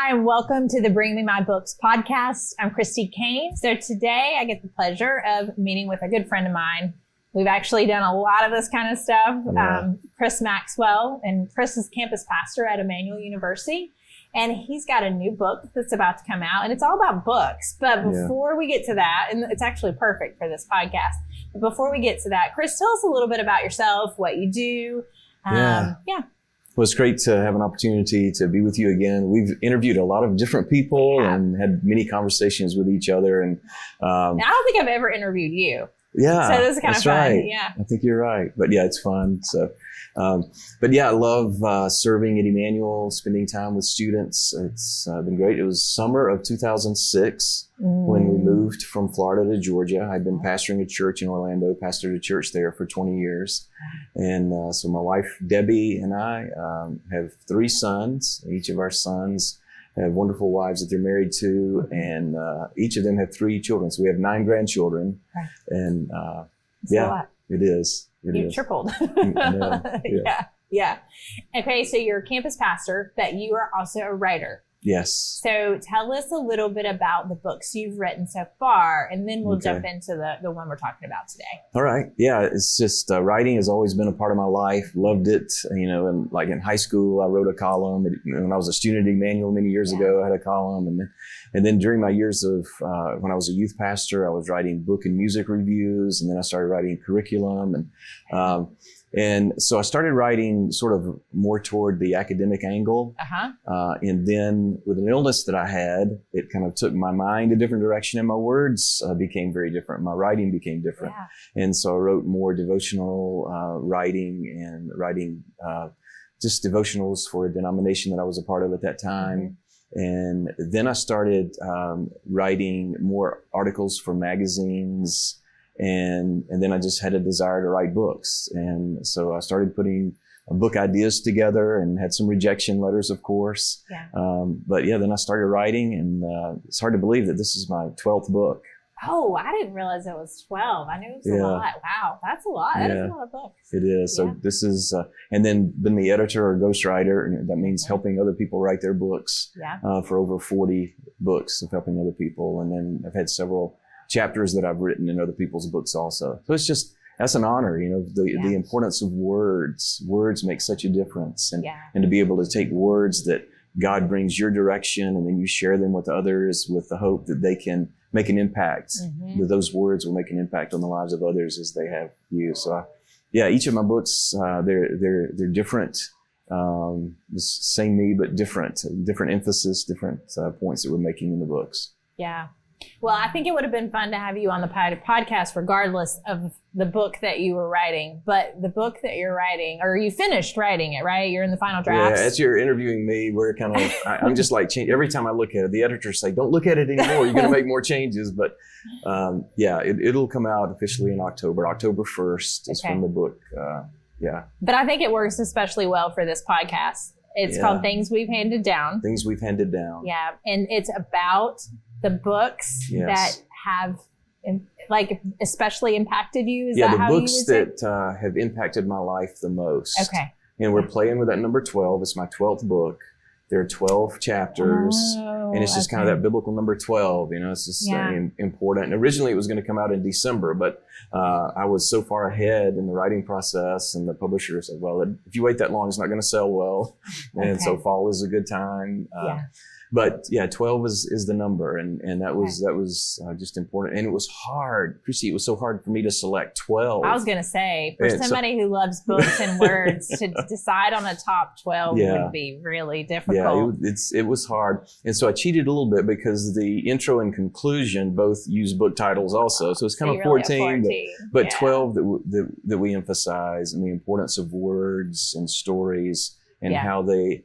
Hi, and welcome to the Bring Me My Books podcast. I'm Christy Kane. So today I get the pleasure of meeting with a good friend of mine. We've actually done a lot of this kind of stuff. Yeah. Chris Maxwell, and Chris is campus pastor at Emmanuel University. And he's got a new book that's about to come out, and it's all about books. But before we get to that, and it's actually perfect for this podcast, but before we get to that, Chris, tell us a little bit about yourself, what you do. Well, it's great to have an opportunity to be with you again. We've interviewed a lot of different people and had many conversations with each other. And I don't think I've ever interviewed you. Yeah, so this is kind of fun. Right. Yeah, I think you're right. But yeah, it's fun. So, but yeah, I love serving at Emmanuel, spending time with students. It's been great. It was summer of 2006 when we moved from Florida to Georgia. I'd been pastoring a church in Orlando, pastored a church there for 20 years. And so my wife, Debbie, and I have 3 sons. Each of our sons have wonderful wives that they're married to, and each of them have 3 children. So we have 9 grandchildren. Right. And a lot. It is. You tripled. Yeah. Okay, so you're a campus pastor, but you are also a writer. Yes. So tell us a little bit about the books you've written so far, and then we'll jump into the one we're talking about today. All right. Yeah, it's just writing has always been a part of my life. Loved it. And like in high school, I wrote a column. When I was a student at Emmanuel many years ago, I had a column. And then during my years of when I was a youth pastor, I was writing book and music reviews, and then I started writing curriculum. And so I started writing sort of more toward the academic angle. And then with an illness that I had, it kind of took my mind a different direction, and my words became very different. My writing became different. Yeah. And so I wrote more devotional writing and writing just devotionals for a denomination that I was a part of at that time. And then I started writing more articles for magazines. And then I just had a desire to write books. And so I started putting book ideas together and had some rejection letters, of course. Yeah. But yeah, then I started writing, and it's hard to believe that this is my 12th book. Oh, I didn't realize it was 12. I knew it was a lot. Wow, that's a lot. That is a lot of books. It is. So this is, and then been the editor or ghostwriter. That means helping other people write their books for over 40 books of helping other people. And then I've had several chapters that I've written in other people's books also. So it's just, that's an honor, the importance of words. Words make such a difference. And to be able to take words that God brings your direction, and then you share them with others with the hope that they can make an impact, that those words will make an impact on the lives of others as they have you. So each of my books, they're different. The same me, but different emphasis, different points that we're making in the books. Yeah. Well, I think it would have been fun to have you on the podcast regardless of the book that you were writing. But the book that you're writing, or you finished writing it, right? You're in the final drafts. Yeah, as you're interviewing me, we're kind of, I'm just like, every time I look at it, the editors say, don't look at it anymore. You're going to make more changes. But it'll come out officially in October. October 1st is from the book. But I think it works especially well for this podcast. It's called Things We've Handed Down. Things We've Handed Down. Yeah. And it's about the books that have especially impacted you. Is that the how books you would that have impacted my life the most. Okay. And we're playing with that number 12. It's my 12th book. There are 12 chapters, and it's just kind of that biblical number 12. It's just important. And originally it was going to come out in December, but I was so far ahead in the writing process, and the publisher said, well, if you wait that long, it's not going to sell well. And so fall is a good time. But 12 is the number, and that was just important, and it was hard. Chrissy, it was so hard for me to select 12. I was gonna say, for somebody who loves books and words, to decide on a top 12 would be really difficult. Yeah, it was hard, and so I cheated a little bit because the intro and conclusion both use book titles also, so it's kind of 14, but 12 that we emphasize, and the importance of words and stories, and how they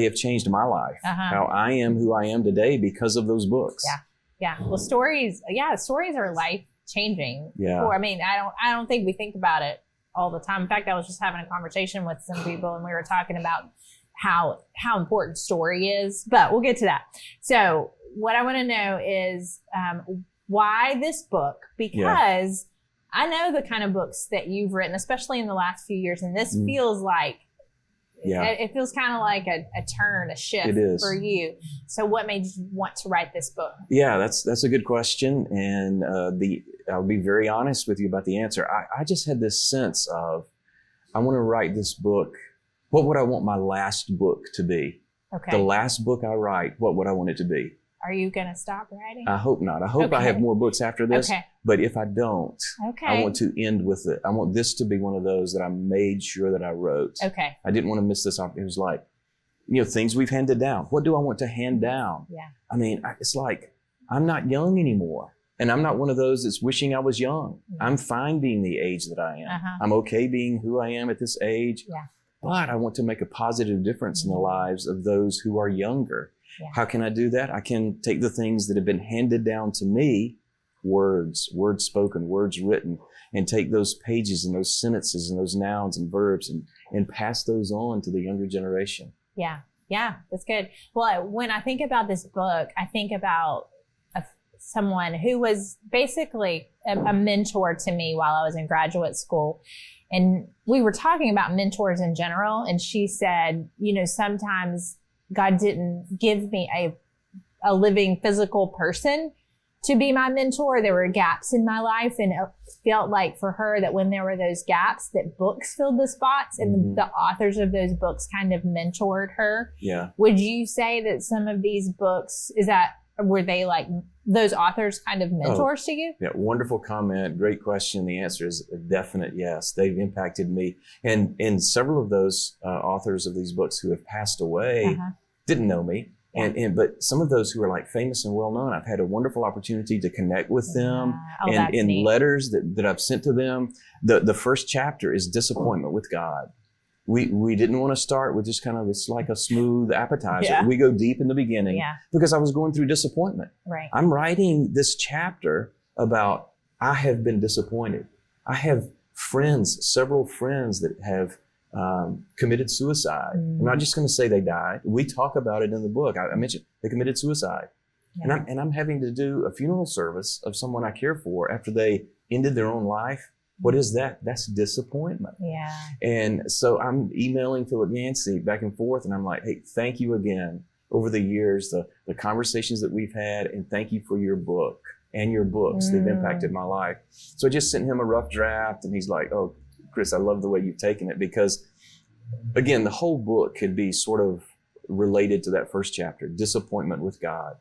have changed my life, how I am who I am today because of those books. Yeah. Well, stories are life changing. Yeah. I don't think we think about it all the time. In fact, I was just having a conversation with some people, and we were talking about how important story is, but we'll get to that. So what I want to know is why this book? Because I know the kind of books that you've written, especially in the last few years, and this feels like It feels kind of like a turn, a shift for you. So what made you want to write this book? Yeah, that's a good question. And I'll be very honest with you about the answer. I just had this sense of, I want to write this book. What would I want my last book to be? Okay. The last book I write, what would I want it to be? Are you going to stop writing? I hope not. I hope I have more books after this. Okay. But if I don't, I want to end with it. I want this to be one of those that I made sure that I wrote. Okay. I didn't want to miss this opportunity. It was like, things we've handed down. What do I want to hand down? Yeah. I mean, it's like, I'm not young anymore. And I'm not one of those that's wishing I was young. Yeah. I'm fine being the age that I am. Uh-huh. I'm okay being who I am at this age. Yeah. But I want to make a positive difference in the lives of those who are younger. Yeah. How can I do that? I can take the things that have been handed down to me, words spoken, words written, and take those pages and those sentences and those nouns and verbs and pass those on to the younger generation. Yeah. Yeah, that's good. Well, when I think about this book, I think about someone who was basically a mentor to me while I was in graduate school. And we were talking about mentors in general. And she said, sometimes God didn't give me a living physical person to be my mentor. There were gaps in my life, and it felt like for her that when there were those gaps, that books filled the spots, and the authors of those books kind of mentored her. Yeah. Would you say that some of these books, were they like those authors kind of mentors to you? Yeah, wonderful comment. Great question. The answer is a definite yes. They've impacted me. And several of those authors of these books who have passed away didn't know me. Yeah. But some of those who are like famous and well known, I've had a wonderful opportunity to connect with them. And in letters that I've sent to them. The first chapter is disappointment with God. We didn't want to start with just kind of, it's like a smooth appetizer. Yeah. We go deep in the beginning because I was going through disappointment. Right. I'm writing this chapter about, I have been disappointed. I have several friends that have committed suicide. I'm not just going to say they died. We talk about it in the book. I mentioned they committed suicide. Yeah. And I'm having to do a funeral service of someone I care for after they ended their own life. What is that? That's disappointment. Yeah. And so I'm emailing Philip Yancey back and forth, and I'm like, hey, thank you again over the years, the conversations that we've had, and thank you for your book and your books. They've impacted my life. So I just sent him a rough draft, and he's like, oh, Chris, I love the way you've taken it, because again, the whole book could be sort of related to that first chapter, disappointment with God.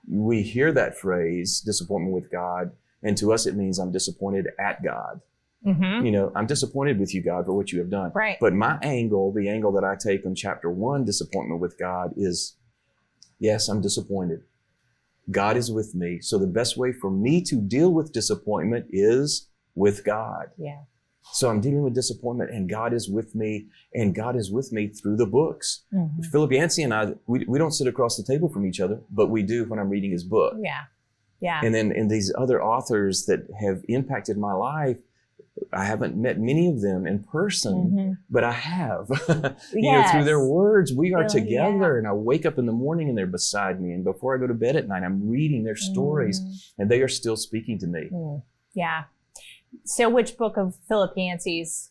We hear that phrase, disappointment with God, and to us, it means I'm disappointed at God. I'm disappointed with you, God, for what you have done. Right. But my angle, the angle that I take on chapter 1, disappointment with God, is, yes, I'm disappointed. God is with me. So the best way for me to deal with disappointment is with God. Yeah. So I'm dealing with disappointment, and God is with me, and God is with me through the books. Philip Yancey and I, we don't sit across the table from each other, but we do when I'm reading his book. Yeah. Yeah. And then in these other authors that have impacted my life, I haven't met many of them in person, but I have. Through their words, we are together. And I wake up in the morning and they're beside me. And before I go to bed at night, I'm reading their stories, and they are still speaking to me. Yeah. So which book of Philip Yancey's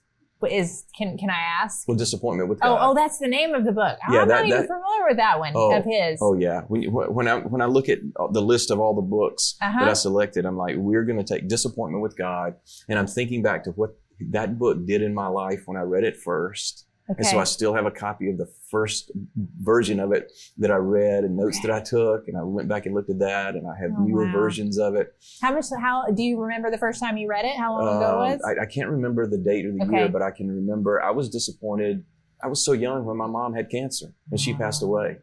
can I ask? Well, Disappointment with God. Oh, that's the name of the book. I'm not even familiar with that one of his. Oh yeah. When I look at the list of all the books that I selected, I'm like, we're going to take Disappointment with God, and I'm thinking back to what that book did in my life when I read it first. Okay. And so I still have a copy of the first version of it that I read and notes that I took, and I went back and looked at that, and I have newer versions of it. How do you remember the first time you read it? How long ago it was? I can't remember the date or the year, but I can remember I was disappointed. I was so young when my mom had cancer and she passed away.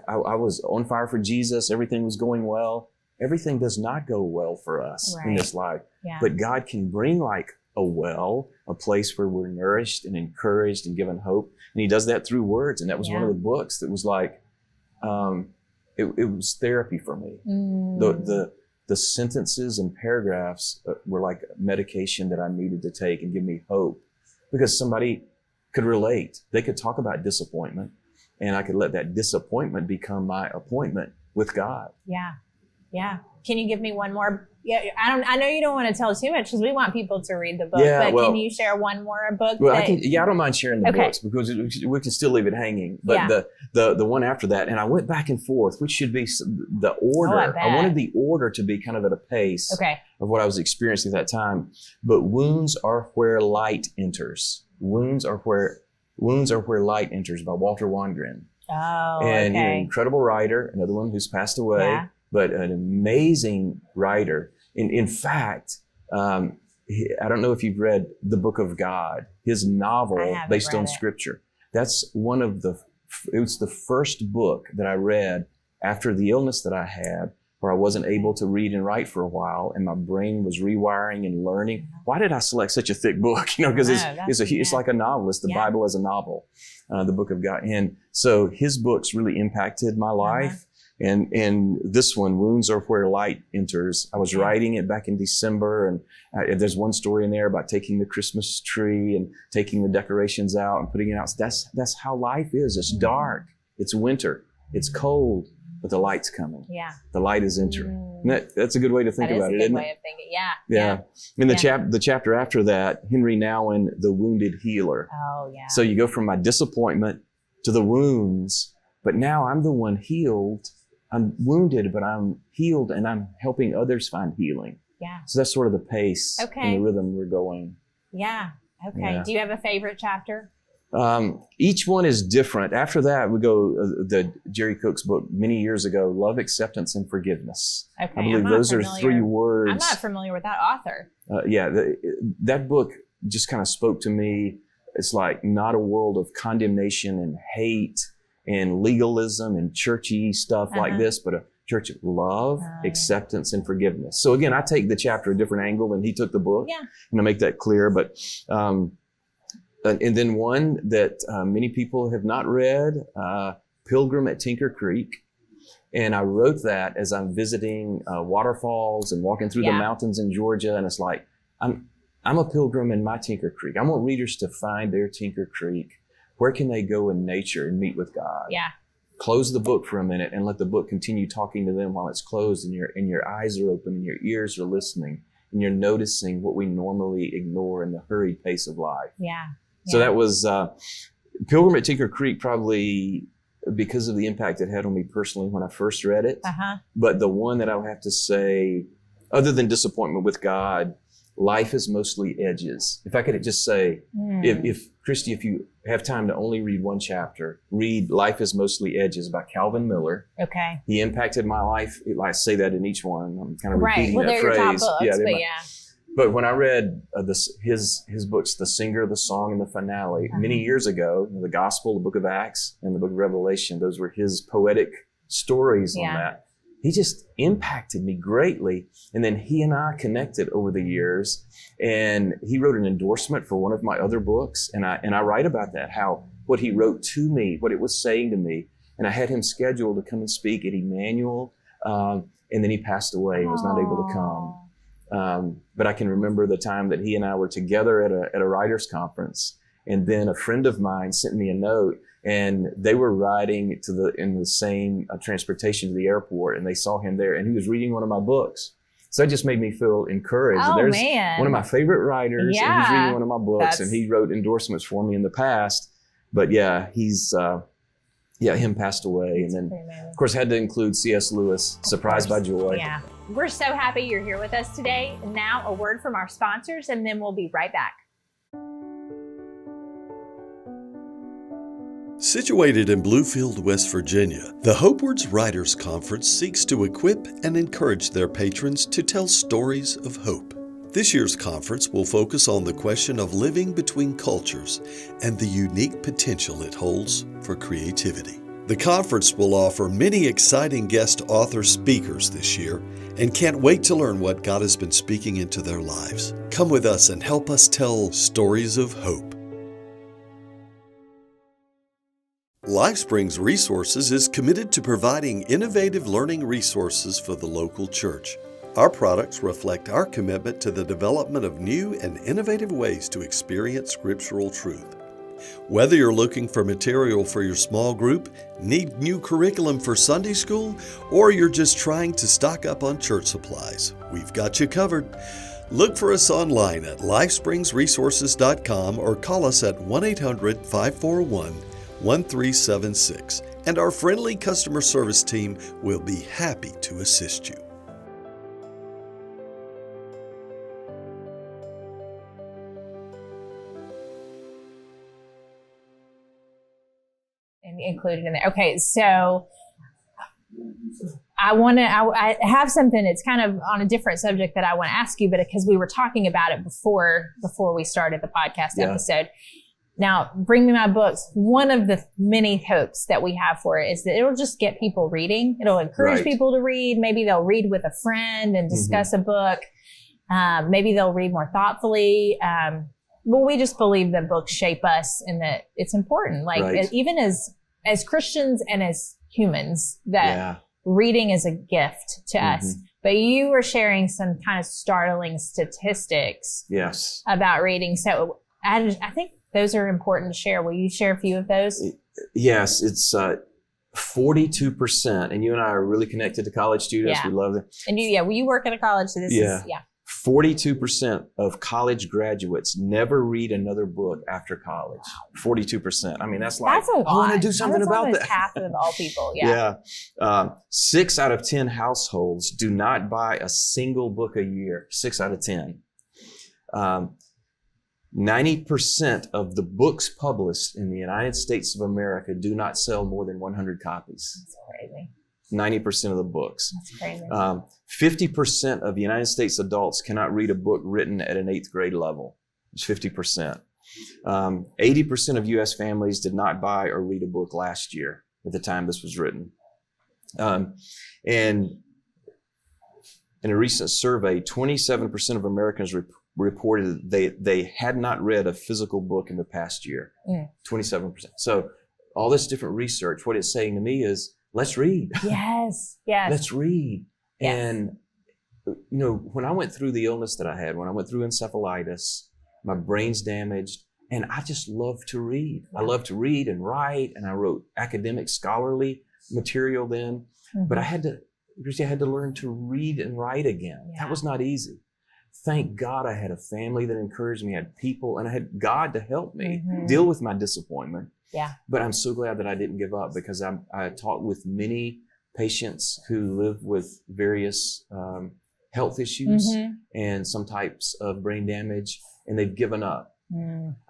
I was on fire for Jesus. Everything was going well. Everything does not go well for us in this life, but God can bring like a place where we're nourished and encouraged and given hope. And he does that through words. And that was one of the books that was like, it was therapy for me. The sentences and paragraphs were like medication that I needed to take and give me hope, because somebody could relate. They could talk about disappointment, and I could let that disappointment become my appointment with God. Yeah. Yeah. Can you give me one more Yeah, I know you don't want to tell too much because we want people to read the book. Yeah, but can you share one more book? Well, I don't mind sharing the books because we can still leave it hanging. But the one after that, and I went back and forth, which should be the order. I wanted the order to be kind of at a pace of what I was experiencing at that time. But wounds are where light enters. Wounds are where light enters by Walter Wanderin. Oh, and an incredible writer, another one who's passed away, but an amazing writer. In fact, I don't know if you've read The Book of God, his novel based on Scripture. That's it was the first book that I read after the illness that I had, where I wasn't able to read and write for a while, and my brain was rewiring and learning. Why did I select such a thick book? Because it's like a novel. It's the Bible as a novel, the Book of God. And so his books really impacted my life. And this one, Wounds Are Where Light Enters, I was writing it back in December, and there's one story in there about taking the Christmas tree and taking the decorations out and putting it out. That's how life is. It's dark. It's winter. It's cold. But the light's coming. Yeah. The light is entering. And that's a good way to think about it, isn't it? That is a good way of thinking. Yeah. Yeah. And the chapter after that, Henry Nouwen, The Wounded Healer. Oh, yeah. So you go from my disappointment to the wounds, but now I'm the one healed. I'm wounded, but I'm healed, and I'm helping others find healing. Yeah. So that's sort of the pace and the rhythm we're going. Yeah. Okay. Yeah. Do you have a favorite chapter? Each one is different. After that, we go the Jerry Cook's book many years ago, Love, Acceptance, and Forgiveness. Okay, I believe those are 3 words. I'm not familiar with that author. That book just kind of spoke to me. It's like not a world of condemnation and hate and legalism and churchy stuff like this, but a church of love, acceptance, and forgiveness. So again, I take the chapter a different angle than he took the book. Yeah. And I make that clear, but and then one that many people have not read, Pilgrim at Tinker Creek. And I wrote that as I'm visiting waterfalls and walking through the mountains in Georgia. And it's like, I'm a pilgrim in my Tinker Creek. I want readers to find their Tinker Creek. Where can they go in nature and meet with God? Yeah. Close the book for a minute and let the book continue talking to them while it's closed, and your eyes are open and your ears are listening and you're noticing what we normally ignore in the hurried pace of life. Yeah. So that was Pilgrim at Tinker Creek, probably because of the impact it had on me personally when I first read it. But the one that I would have to say, other than disappointment with God, life is mostly edges. If I could just say, if Christy, if you have time to only read one chapter, read Life is Mostly Edges by Calvin Miller. Okay. He impacted my life. I say that in each one. I'm kind of repeating that they're phrase. Your top books, But when I read his books, The Singer, The Song, and The Finale, many years ago, the Gospel, the Book of Acts, and the Book of Revelation, those were his poetic stories on that. He just impacted me greatly. And then he and I connected over the years, and he wrote an endorsement for one of my other books. And I write about that, how what he wrote to me, what it was saying to me. And I had him scheduled to come and speak at Emmanuel. And then he passed away and was not able to come. But I can remember the time that he and I were together at a writers conference, and then a friend of mine sent me a note, and they were riding in the same transportation to the airport, and they saw him there, and he was reading one of my books. So that just made me feel encouraged. Oh, There's man. one of my favorite writers, and he's reading one of my books, and he wrote endorsements for me in the past. But him passed away. And then, of course, had to include C.S. Lewis, Surprised by Joy. Yeah. We're so happy you're here with us today. Now, a word from our sponsors, and then we'll be right back. Situated in Bluefield, West Virginia, the Hopewards Writers Conference seeks to equip and encourage their patrons to tell stories of hope. This year's conference will focus on the question of living between cultures and the unique potential it holds for creativity. The conference will offer many exciting guest author speakers this year, and can't wait to learn what God has been speaking into their lives. Come with us and help us tell stories of hope. LifeSprings Resources is committed to providing innovative learning resources for the local church. Our products reflect our commitment to the development of new and innovative ways to experience scriptural truth. Whether you're looking for material for your small group, need new curriculum for Sunday school, or you're just trying to stock up on church supplies, we've got you covered. Look for us online at lifespringsresources.com or call us at 1-800-541-1376, and our friendly customer service team will be happy to assist you. Included in there. Okay, so I have something. It's kind of on a different subject that I want to ask you, but because we were talking about it before we started the podcast episode. Now, Bring Me My Books. One of the many hopes that we have for it is that it'll just get people reading. It'll encourage people to read. Maybe they'll read with a friend and discuss a book. Maybe they'll read more thoughtfully. Well, we just believe that books shape us and that it's important. Like even as Christians and as humans, that reading is a gift to us. But you were sharing some kind of startling statistics about reading. So I think those are important to share. Will you share a few of those? Yes, it's 42%. And you and I are really connected to college students. We love them. And you work at a college, so this is 42% of college graduates never read another book after college. 42%. I mean, that's a lot. I want to do something about that. Half of all people. 6 out of 10 households do not buy a single book a year. 6 out of 10. 90% of the books published in the United States of America do not sell more than 100 copies. That's crazy. 90% of the books. That's crazy. 50% of United States adults cannot read a book written at an 8th grade level. It's 50%. 80% of U.S. families did not buy or read a book last year at the time this was written. And in a recent survey, 27% of Americans reported they had not read a physical book in the past year. 27%. So all this different research, what it's saying to me is, let's read. Yes. Let's read. Yes. And, when I went through the illness that I had, when I went through encephalitis, my brain's damaged, and I just love to read. I love to read and write, and I wrote academic, scholarly material then. But I had to learn to read and write again. That was not easy. Thank God I had a family that encouraged me, I had people, and I had God to help me deal with my disappointment. But I'm so glad that I didn't give up, because I talked with many patients who live with various health issues and some types of brain damage, and they've given up.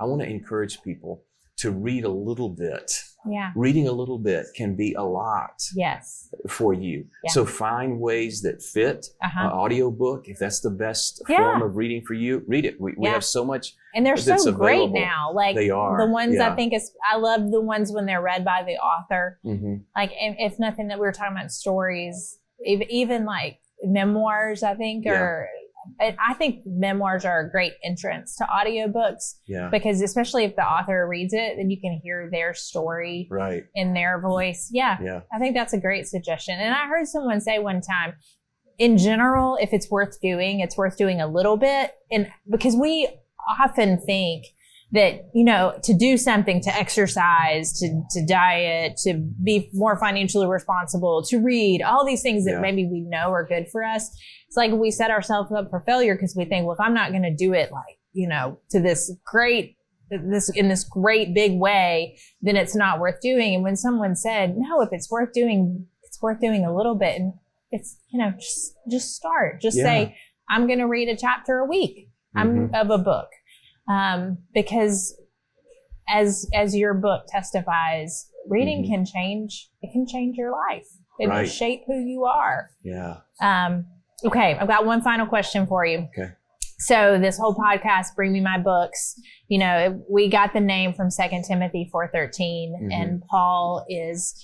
I want to encourage people to read a little bit. Reading a little bit can be a lot for you. So find ways that fit. An audiobook, if that's the best form of reading for you, read it. We have so much. And they're so great available. now. Like they are. The ones I love the ones when they're read by the author. Like if nothing that we were talking about stories, even like memoirs, I think, I think memoirs are a great entrance to audiobooks because especially if the author reads it, then you can hear their story in their voice. I think that's a great suggestion. And I heard someone say one time, in general, if it's worth doing a little bit. And because we often think that, to do something, to exercise, to diet, to be more financially responsible, to read, all these things that maybe we know are good for us. It's like we set ourselves up for failure because we think, well, if I'm not going to do it to this great big way, then it's not worth doing. And when someone said, no, if it's worth doing a little bit, and it's, just start, say, I'm going to read a chapter a week of a book. Because as your book testifies, reading can change your life. It will shape who you are. Okay. I've got one final question for you. Okay. So this whole podcast, Bring Me My Books, we got the name from 2 Timothy 4:13 and Paul is,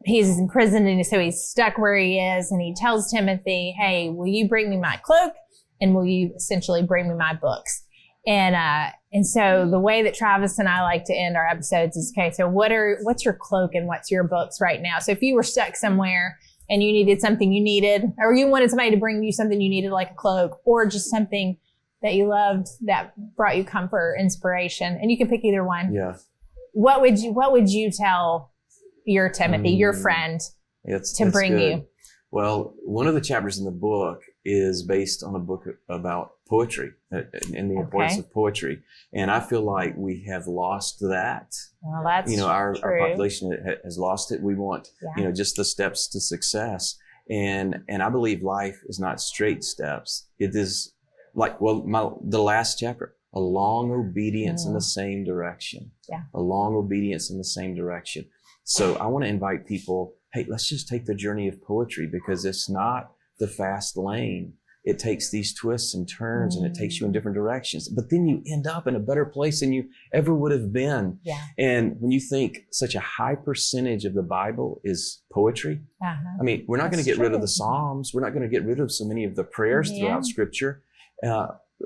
he's in prison, and so he's stuck where he is, and he tells Timothy, hey, will you bring me my cloak? And will you essentially bring me my books? And so the way that Travis and I like to end our episodes is, okay, so what's your cloak and what's your books right now? So if you were stuck somewhere and you needed something or you wanted somebody to bring you something you needed, like a cloak, or just something that you loved that brought you comfort, inspiration? And you can pick either one. Yeah. What would you tell your Timothy, your friend, to bring good. you? Well, one of the chapters in the book is based on a book about poetry and the importance of poetry. And I feel like we have lost that. Well, that's our true. population has lost it. We want, just the steps to success. And I believe life is not straight steps. It is like, the last chapter, a long obedience in the same direction. Yeah. A long obedience in the same direction. So I want to invite people, hey, let's just take the journey of poetry, because it's not the fast lane. It takes these twists and turns and it takes you in different directions. But then you end up in a better place than you ever would have been. Yeah. And when you think such a high percentage of the Bible is poetry, I mean, we're not going to get rid of the Psalms. We're not going to get rid of so many of the prayers throughout Scripture.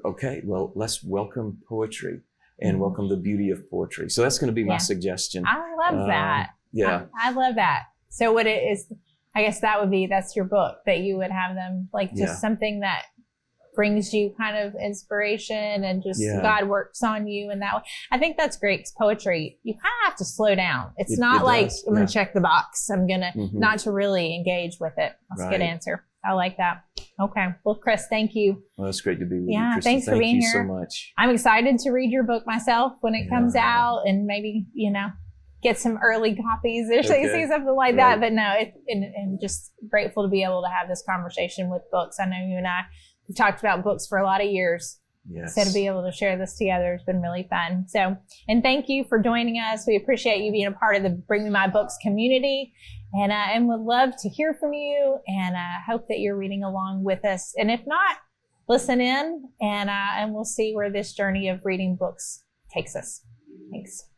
Okay, well, let's welcome poetry and welcome the beauty of poetry. So that's going to be my suggestion. I love that. Yeah. I love that. So what it is, I guess that's your book, that you would have them like just something that brings you kind of inspiration and just God works on you in that way. I think that's great, because poetry, you kind of have to slow down. It's not like, I'm going to check the box. I'm going to not to really engage with it. That's a good answer. I like that. Okay. Well, Chris, thank you. Well, it's great to be with you, Yeah, Kristen. thanks for being here. Thank you so much. I'm excited to read your book myself when it comes out, and maybe, get some early copies or see something like that. But no, and just grateful to be able to have this conversation with books. I know you and I have talked about books for a lot of years. Yes. So to be able to share this together has been really fun. So, and thank you for joining us. We appreciate you being a part of the Bring Me My Books community, and would love to hear from you, and hope that you're reading along with us. And if not, listen in, and we'll see where this journey of reading books takes us. Thanks.